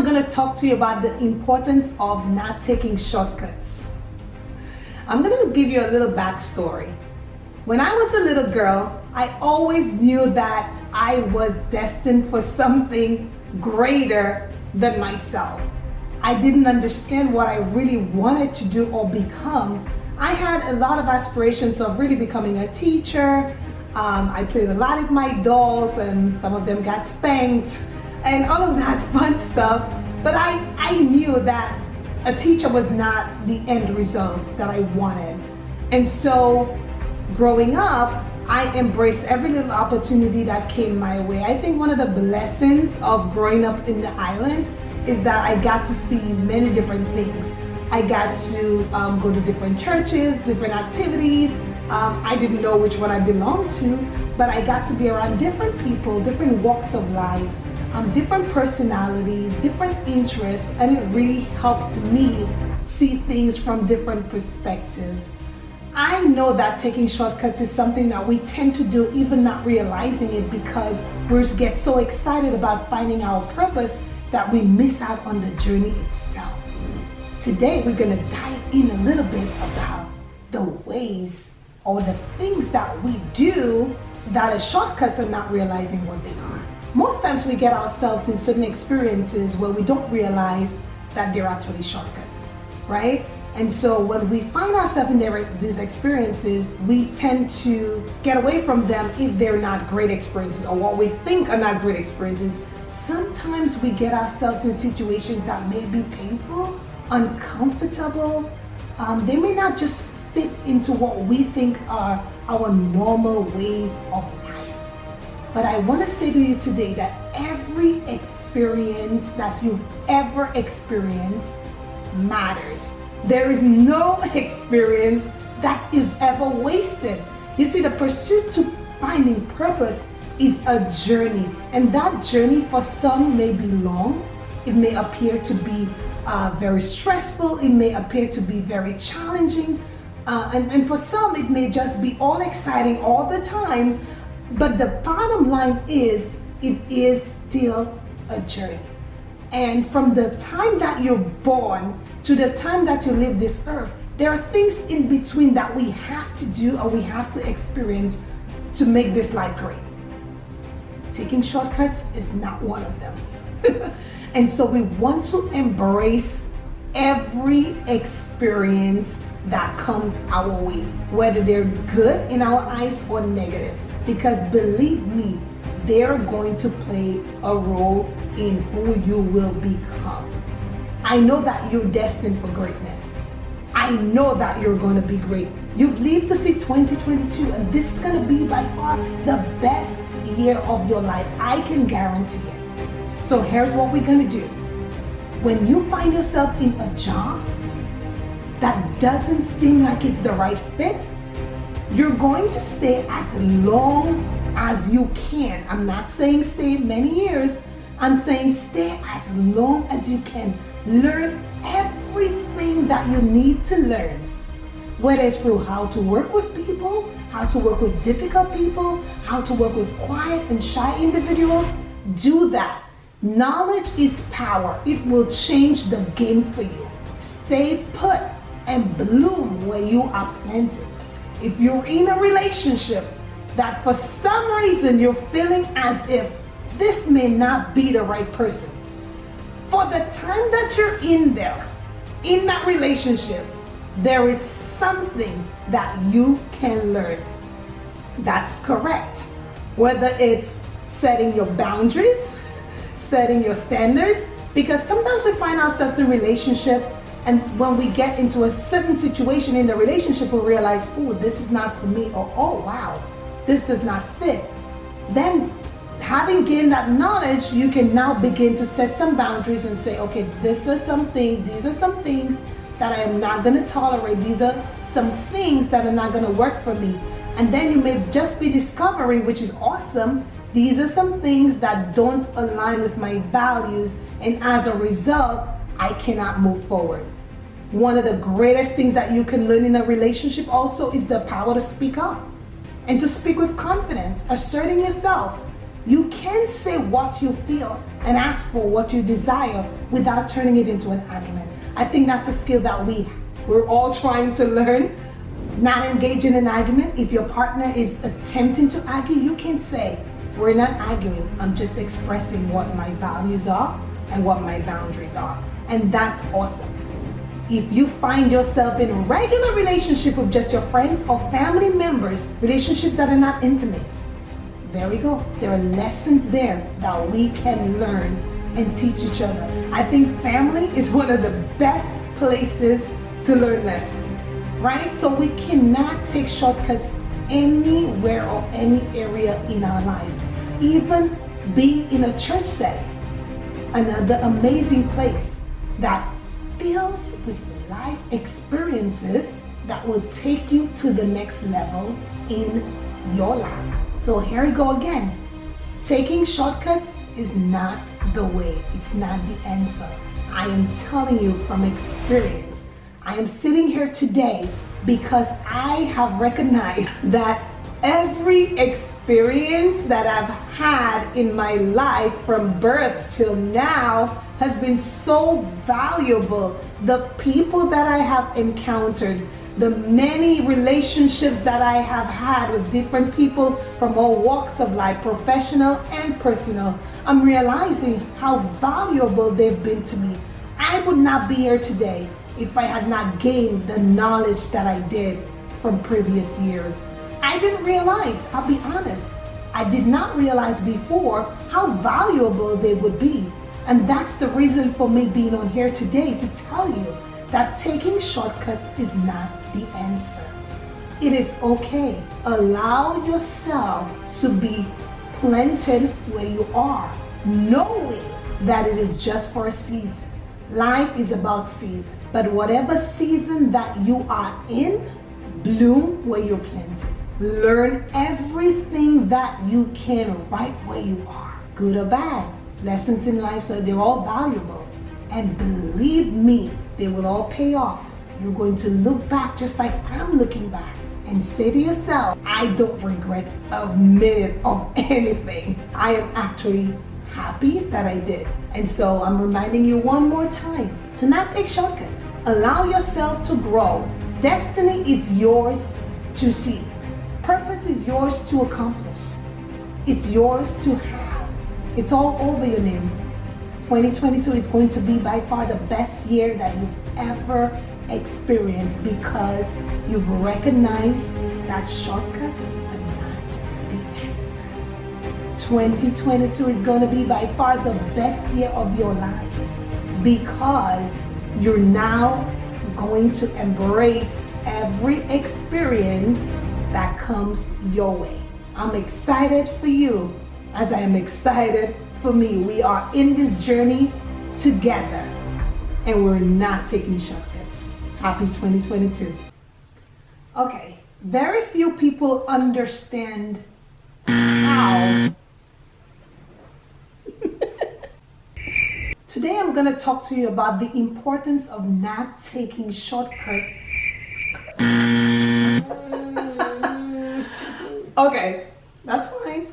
going to talk to you about the importance of not taking shortcuts. I'm going to give you a little backstory. When I was a little girl, I always knew that I was destined for something greater than myself. I didn't understand what I really wanted to do or become. I had a lot of aspirations of really becoming a teacher. I played a lot with my dolls and some of them got spanked and all of that fun stuff. But I knew that a teacher was not the end result that I wanted. And so growing up, I embraced every little opportunity that came my way. I think one of the blessings of growing up in the islands is that I got to see many different things. I got to go to different churches, different activities. I didn't know which one I belonged to, but I got to be around different people, different walks of life, different personalities, different interests, and it really helped me see things from different perspectives. I know that taking shortcuts is something that we tend to do even not realizing it, because we get so excited about finding our purpose that we miss out on the journey itself. Today we're going to dive in a little bit about the ways or the things that we do that as shortcuts are not realizing what they are. Most times we get ourselves in certain experiences where we don't realize that they're actually shortcuts, right? And so when we find ourselves in these experiences, we tend to get away from them if they're not great experiences or what we think are not great experiences. Sometimes we get ourselves in situations that may be painful, uncomfortable. They may not just fit into what we think are our normal ways of life. But I want to say to you today that every experience that you've ever experienced matters. There is no experience that is ever wasted. You see, the pursuit to finding purpose is a journey, and that journey for some may be long. It may appear to be very stressful. It may appear to be very challenging, and for some it may just be all exciting all the time. But the bottom line is, it is still a journey. And from the time that you're born to the time that you leave this earth, there are things in between that we have to do or we have to experience to make this life great. Taking shortcuts is not one of them. And so we want to embrace every experience that comes our way, whether they're good in our eyes or negative, because believe me, they're going to play a role in who you will become. I know that you're destined for greatness. I know that you're going to be great. You've lived to see 2022, and this is going to be by far the best year of your life. I can guarantee it. So here's what we're going to do. When you find yourself in a job that doesn't seem like it's the right fit, you're going to stay as long as you can. I'm not saying stay many years. I'm saying stay as long as you can. Learn everything that you need to learn, whether it's through how to work with people, how to work with difficult people, how to work with quiet and shy individuals. Do that. Knowledge is power. It will change the game for you. Stay put and bloom where you are planted. If you're in a relationship that for some reason you're feeling as if this may not be the right person, for the time that you're in there, in that relationship, there is something that you can learn. That's correct. Whether it's setting your boundaries, setting your standards, because sometimes we find ourselves in relationships, and when we get into a certain situation in the relationship, we realize, oh, this is not for me, or oh, wow, this does not fit. Then, having gained that knowledge, you can now begin to set some boundaries and say, okay, these are some things that I am not going to tolerate. These are some things that are not going to work for me. And then you may just be discovering, which is awesome, these are some things that don't align with my values, and as a result, I cannot move forward. One of the greatest things that you can learn in a relationship also is the power to speak up and to speak with confidence, asserting yourself, You can say what you feel and ask for what you desire without turning it into an argument. I think that's a skill that we're all trying to learn. Not engage in an argument. If your partner is attempting to argue, you can say, we're not arguing. I'm just expressing what my values are and what my boundaries are. And that's awesome. If you find yourself in a regular relationship with just your friends or family members, relationships that are not intimate, there we go. There are lessons there that we can learn and teach each other. I think family is one of the best places to learn lessons, right? So we cannot take shortcuts anywhere or any area in our lives. Even being in a church setting, another amazing place that fills with life experiences that will take you to the next level in your life. So here we go again. Taking shortcuts is not the way. It's not the answer. I am telling you from experience. I am sitting here today because I have recognized that every experience that I've had in my life from birth till now has been so valuable. The people that I have encountered, the many relationships that I have had with different people from all walks of life, professional and personal, I'm realizing how valuable they've been to me. I would not be here today if I had not gained the knowledge that I did from previous years. I didn't realize, I'll be honest, I did not realize before how valuable they would be. And that's the reason for me being on here today, to tell you that taking shortcuts is not the answer. It is okay. Allow yourself to be planted where you are, knowing that it is just for a season. Life is about season. But whatever season that you are in, bloom where you're planted. Learn everything that you can right where you are, good or bad. Lessons in life, so they're all valuable. And believe me, they will all pay off. You're going to look back just like I'm looking back and say to yourself, I don't regret a minute of anything. I am actually happy that I did. And so I'm reminding you one more time to not take shortcuts. Allow yourself to grow. Destiny is yours to see. Purpose is yours to accomplish. It's yours to have. It's all over your name. 2022 is going to be by far the best year that you've ever experienced because you've recognized that shortcuts are not the answer. 2022 is going to be by far the best year of your life because you're now going to embrace every experience that comes your way. I'm excited for you as I am excited for me. We are in this journey together and we're not taking shortcuts. Happy 2022. Okay, very few people understand how. Today I'm going to talk to you about the importance of not taking shortcuts. Okay, that's fine.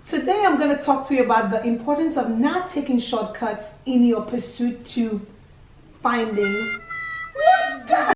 Today I'm going to talk to you about the importance of not taking shortcuts in your pursuit to finding